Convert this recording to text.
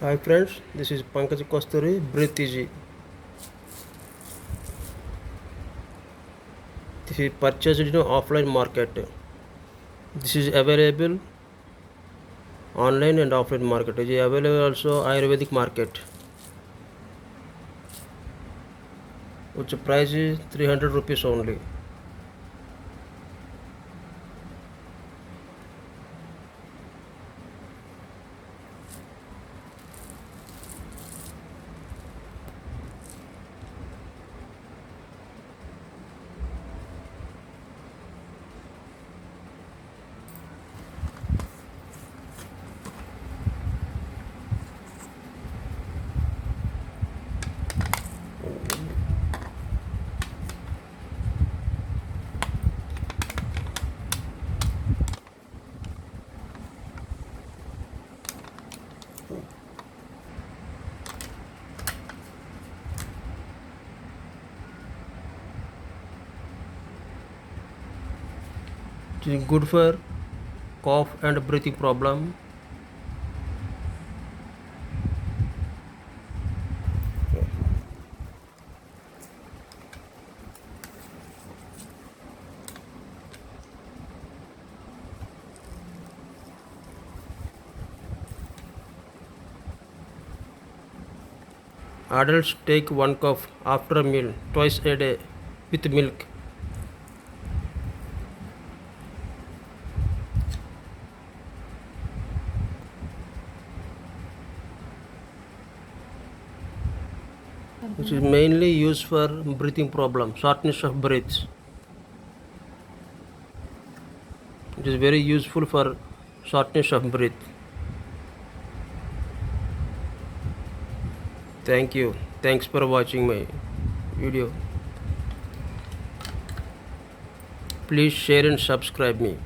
Hi friends, this is Pankaj Kosturi, Breathe Easy. This is purchased in offline market. This is available online and offline market. It is available also Ayurvedic market, which price is 300 rupees only. It is good for cough and breathing problem. Adults take 1 cup after a meal twice a day with milk. Which is mainly used for breathing problem, shortness of breath. It is very useful for shortness of breath. Thank you. Thanks for watching my video. Please share and subscribe me.